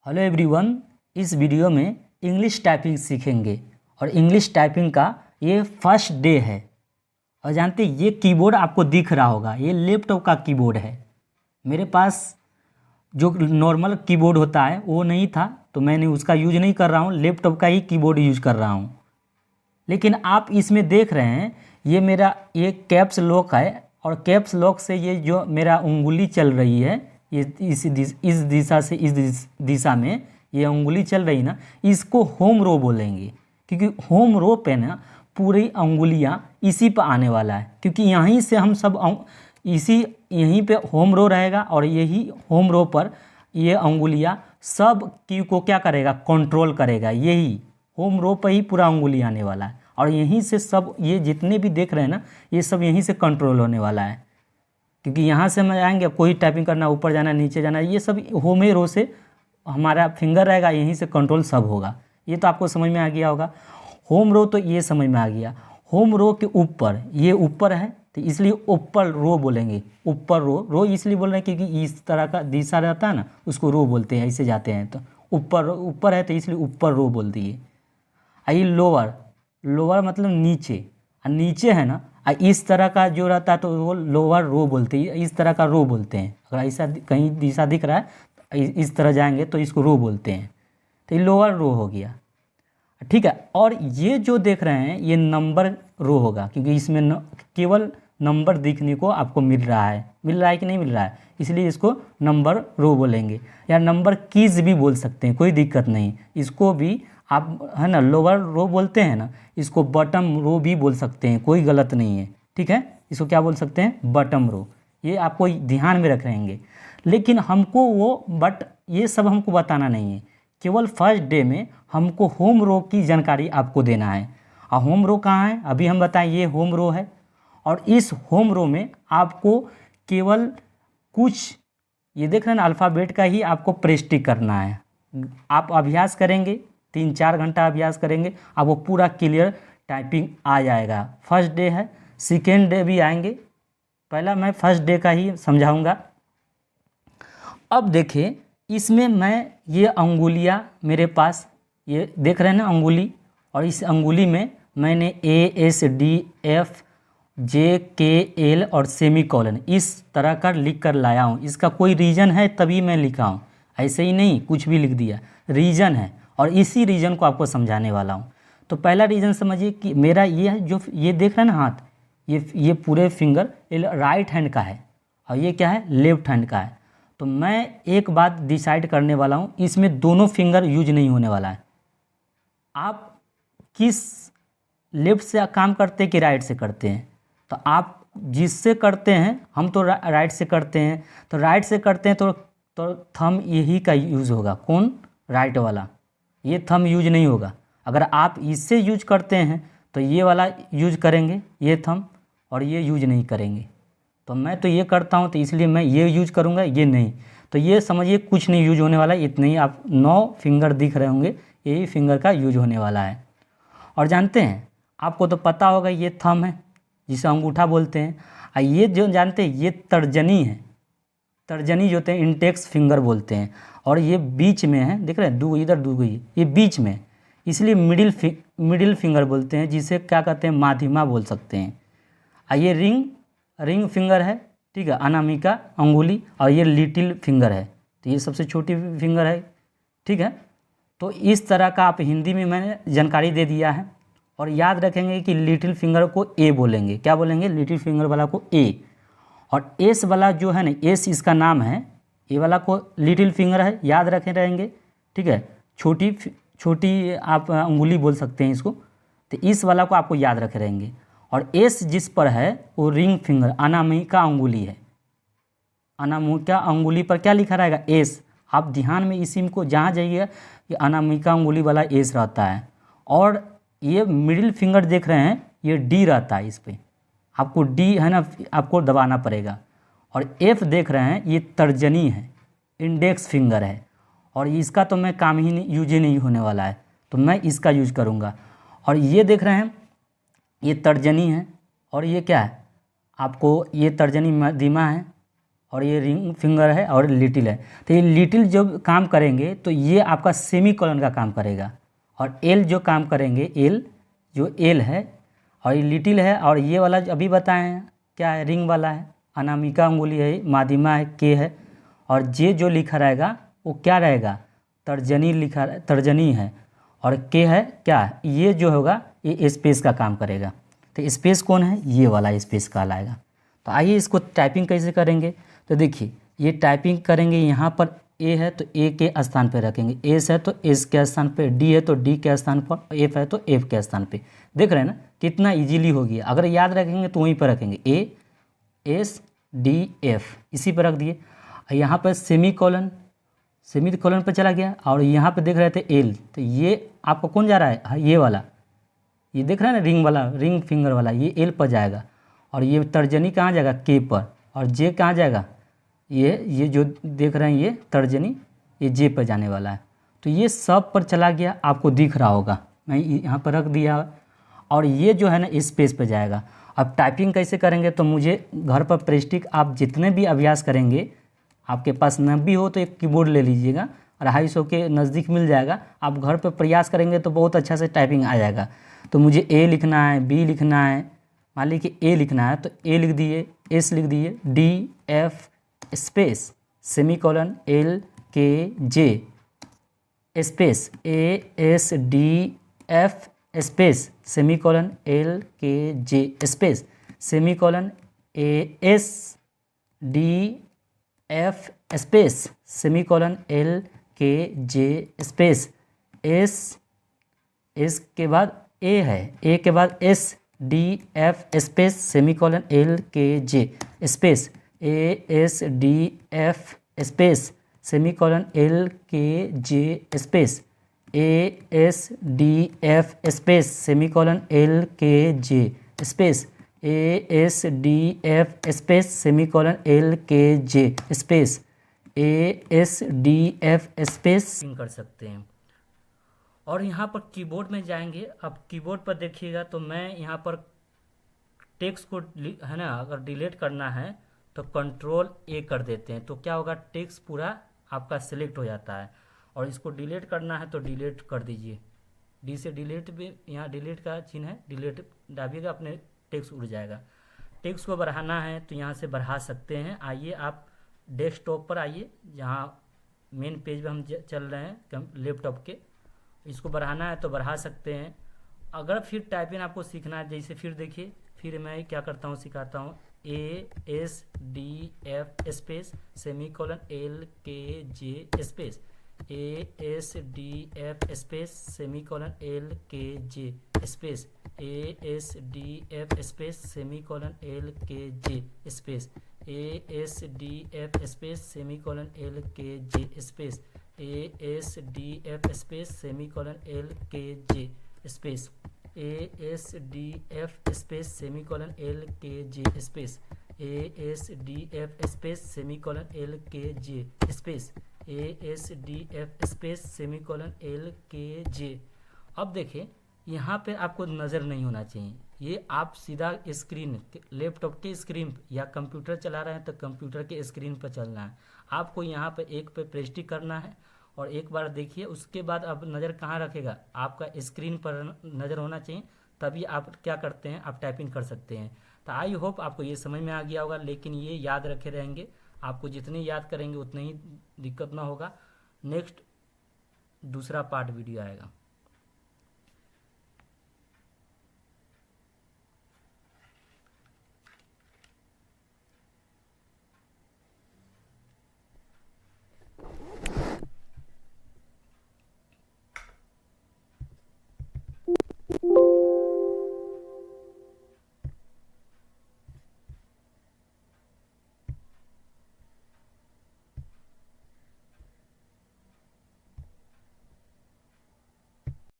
Hello everyone, इस video में English typing सीखेंगे और इंग्लिश टाइपिंग का ये फर्स्ट डे है। और जानते हैं ये कीबोर्ड आपको दिख रहा होगा, ये लैपटॉप का कीबोर्ड है। मेरे पास जो नॉर्मल कीबोर्ड होता है वो नहीं था, तो मैंने उसका यूज नहीं कर रहा हूँ, लैपटॉप का ही कीबोर्ड यूज कर रहा हूँ। लेकिन आप इसमें देख रहे हैं ये मेरा ये कैप्स लॉक है, और कैप्स लॉक से ये जो मेरा उंगली चल रही है, ये इस दिशा से इस दिशा में ये उंगली चल रही ना, इसको होम रो बोलेंगे। क्योंकि होम रो पे ना पूरी उंगलियां इसी पर आने वाला है, क्योंकि यहीं से हम सब यहीं पे होम रो रहेगा, और यही होम रो पर ये उंगलियां सब की को क्या करेगा, कंट्रोल करेगा। यही होम रो पर ही पूरा उंगली आने वाला है, और यहीं से सब ये जितने भी देख रहे हैं ना, ये सब यहीं से कंट्रोल होने वाला है। क्योंकि यहाँ से हम आएंगे, कोई टाइपिंग करना, ऊपर जाना, नीचे जाना, ये सब होम रो से हमारा फिंगर रहेगा, यहीं से कंट्रोल सब होगा। ये तो आपको समझ में आ गया होगा। होम रो तो ये समझ में आ गया। होम रो के ऊपर, ये ऊपर है तो इसलिए ऊपर रो बोलेंगे। ऊपर रो इसलिए बोल रहे हैं क्योंकि इस तरह का दिशा रहता है ना, उसको रो बोलते हैं। ऐसे जाते हैं तो ऊपर है तो इसलिए ऊपर रो बोल दिए। आई लोअर मतलब नीचे, और नीचे है ना, इस तरह का जो रहता है तो वो लोअर रो बोलते हैं। इस तरह का रो बोलते हैं। अगर ऐसा कहीं दिशा दिख रहा है तो इस तरह जाएंगे तो इसको रो बोलते हैं। तो ये लोअर रो हो गया, ठीक है। और ये जो देख रहे हैं ये नंबर रो होगा, क्योंकि इसमें केवल नंबर दिखने को आपको मिल रहा है कि नहीं मिल रहा है, इसलिए इसको नंबर रो बोलेंगे। या नंबर कीज भी बोल सकते हैं, कोई दिक्कत नहीं। इसको भी आप है ना लोअर रो बोलते हैं ना, इसको बटम रो भी बोल सकते हैं, कोई गलत नहीं है, ठीक है। इसको क्या बोल सकते हैं, बटम रो। ये आपको ध्यान में रख रहेंगे। लेकिन हमको ये सब हमको बताना नहीं है। केवल फर्स्ट डे में हमको होम रो की जानकारी आपको देना है। और होम रो कहाँ है, अभी हम बताएं, ये होम रो है। और इस होम रो में आपको केवल कुछ ये देख रहे हैं ना, अल्फ़ाबेट का ही आपको प्रेस्टिक करना है। आप अभ्यास करेंगे, 3-4 घंटा अभ्यास करेंगे, अब वो पूरा क्लियर टाइपिंग आ जाएगा। फर्स्ट डे है, सेकेंड डे भी आएंगे। पहला मैं फर्स्ट डे का ही समझाऊंगा। अब देखिए, इसमें मैं ये अंगुलियाँ मेरे पास ये देख रहे हैं ना अंगुली, और इस अंगुली में मैंने ASDF JKL और सेमीकोलन इस तरह का लिख कर लाया हूँ। इसका कोई रीज़न है तभी मैं लिखा हूँ, ऐसे ही नहीं कुछ भी लिख दिया, रीज़न है। और इसी रीज़न को आपको समझाने वाला हूँ। तो पहला रीज़न समझिए कि मेरा ये है, जो ये देख रहे हैं ना हाथ, ये पूरे फिंगर राइट हैंड का है, और ये क्या है, लेफ्ट हैंड का है। तो मैं एक बात डिसाइड करने वाला हूँ, इसमें दोनों फिंगर यूज नहीं होने वाला है। आप किस लेफ्ट से काम करते हैं कि राइट से करते हैं, तो आप जिससे करते हैं, हम तो राइट से करते हैं, तो राइट से करते हैं तो थंब यही का यूज़ होगा। कौन, राइट वाला, ये थंब यूज नहीं होगा। अगर आप इससे यूज करते हैं तो ये वाला यूज करेंगे, ये थंब, और ये यूज नहीं करेंगे। तो मैं तो ये करता हूँ तो इसलिए मैं ये यूज करूँगा, ये नहीं। तो ये समझिए कुछ नहीं यूज होने वाला, इतने ही आप 9 फिंगर दिख रहे होंगे, यही फिंगर का यूज होने वाला है। और जानते हैं, आपको तो पता होगा ये थंब है जिसे अंगूठा बोलते हैं, और ये जो जानते हैं ये तर्जनी है। तर्जनी जो होते हैं इंडेक्स फिंगर बोलते हैं। और ये बीच में है, देख रहे हैं, दो इधर दो ये बीच में, इसलिए मिडिल फिंगर बोलते हैं, जिसे क्या कहते हैं, माध्यमा बोल सकते हैं। और ये रिंग फिंगर है, ठीक है, अनामिका अंगुली, और ये लिटिल फिंगर है, तो ये सबसे छोटी फिंगर है, ठीक है। तो इस तरह का आप हिंदी में मैंने जानकारी दे दिया है। और याद रखेंगे कि लिटिल फिंगर को ए बोलेंगे। क्या बोलेंगे, लिटिल फिंगर वाला को ए। और एस वाला जो है ना, एस इसका नाम है, ए वाला को लिटिल फिंगर है, याद रखे रहेंगे, ठीक है। छोटी आप उंगली बोल सकते हैं इसको, तो इस वाला को आपको याद रखे रहेंगे। और एस जिस पर है वो रिंग फिंगर, अनामिका अंगुली है। अनामिका अंगुली पर क्या लिखा रहेगा, एस। आप ध्यान में इसी को जहाँ जाइए कि अनामिका अंगुली वाला एस रहता है। और ये मिडिल फिंगर देख रहे हैं, ये डी रहता है, इस पर आपको डी है ना, आपको दबाना पड़ेगा। और एफ देख रहे हैं, ये तर्जनी है, इंडेक्स फिंगर है, और इसका तो मैं काम ही नहीं, यूज ही नहीं होने वाला है, तो मैं इसका यूज करूँगा। और ये देख रहे हैं, ये तर्जनी है, और ये क्या है, आपको ये तर्जनी मध्यमा है, और ये रिंग फिंगर है और लिटिल है। तो ये लिटिल जो काम करेंगे तो ये आपका सेमी कॉलन का काम करेगा, और एल जो काम करेंगे, एल जो एल है, और ये लिटिल है, और ये वाला जो अभी बताए हैं क्या है, रिंग वाला है, अनामिका अंगुली है, माध्यमा है, के है, और जे जो लिखा रहेगा वो क्या रहेगा, तर्जनी लिखा, तर्जनी है, और के है क्या है, ये जो होगा ये स्पेस का काम करेगा। तो स्पेस कौन है, ये वाला स्पेस कहलाएगा। तो आइए इसको टाइपिंग कैसे करेंगे। तो देखिए ये टाइपिंग करेंगे, यहाँ पर ए है तो ए के स्थान पर रखेंगे, एस है तो एस के स्थान पर, डी है तो डी के स्थान पर, एफ है तो एफ के स्थान पे। देख रहे हैं ना कितना इजीली हो गया। अगर याद रखेंगे तो वहीं पर रखेंगे, ए एस डी एफ, इसी पर रख दिए। यहाँ पर सेमी कॉलन पर चला गया, और यहाँ पे देख रहे थे एल, तो ये आपको कौन जा रहा है, हाँ, ये वाला, ये देख रहे हैं ना रिंग वाला, रिंग फिंगर वाला, ये एल पर जाएगा, और ये तर्जनी कहाँ जाएगा, के पर, और जे कहाँ जाएगा, ये जो देख रहे हैं ये तर्जनी, ये जे पर जाने वाला है। तो ये सब पर चला गया, आपको दिख रहा होगा, मैं यहाँ पर रख दिया, और ये जो है ना इस पेज पर जाएगा। अब टाइपिंग कैसे करेंगे, तो मुझे घर पर प्रेस्टिक आप जितने भी अभ्यास करेंगे, आपके पास न भी हो तो एक कीबोर्ड ले लीजिएगा, 250 के नज़दीक मिल जाएगा। आप घर पर प्रयास करेंगे तो बहुत अच्छा से टाइपिंग आ जाएगा। तो मुझे ए लिखना है, बी लिखना है, मान लीजिए कि ए लिखना है तो ए लिख दिए, एस लिख दिए, D F space semicolon L K J space A S D F space semicolon L K J space semicolon A S D F space semicolon L K J space S के बाद ए है, A के बाद S D F space semicolon L K J space A S D F space semicolon L K J space A S D F space semicolon L K J space A S D F space semicolon L K J space A S D F space कर सकते हैं। और यहाँ पर keyboard में जाएंगे। अब keyboard पर देखिएगा तो मैं यहाँ पर टेक्स्ट को है ना, अगर डिलीट करना है तो कंट्रोल ए कर देते हैं, तो क्या होगा, टेक्स्ट पूरा आपका सिलेक्ट हो जाता है। और इसको डिलीट करना है तो डिलीट कर दीजिए, डी से डिलीट भी, यहाँ डिलीट का चिन्ह है, डिलीट दाबिएगा, अपने टेक्स्ट उड़ जाएगा। टेक्स्ट को बढ़ाना है तो यहाँ से बढ़ा सकते हैं। आइए आप डेस्कटॉप पर आइए, जहाँ मेन पेज में हम चल रहे हैं लैपटॉप के, इसको बढ़ाना है तो बढ़ा सकते हैं। अगर फिर टाइपिंग आपको सीखना है, जैसे फिर देखिए, फिर मैं क्या करता हूँ, सिखाता हूँ, A S D F space semicolon L K J space A S D F space semicolon L K J space A S D F space semicolon L K J space A S D F space semicolon L K J space A S D F space semicolon L K J space A S D F space semicolon L K J space A S D F space semicolon L K J space A S D F space semicolon L K J. अब देखें यहाँ पे आपको नज़र नहीं होना चाहिए, ये आप सीधा स्क्रीन, लैपटॉप के स्क्रीन या कंप्यूटर चला रहे हैं तो कंप्यूटर के स्क्रीन पर चलना है। आपको यहाँ पे एक पे प्रेस टिक करना है और एक बार देखिए, उसके बाद अब नज़र कहाँ रखेगा, आपका स्क्रीन पर नज़र होना चाहिए, तभी आप क्या करते हैं, आप टाइपिंग कर सकते हैं। तो आई होप आपको ये समझ में आ गया होगा, लेकिन ये याद रखे रहेंगे, आपको जितनी याद करेंगे उतनी ही दिक्कत ना होगा। नेक्स्ट दूसरा पार्ट वीडियो आएगा।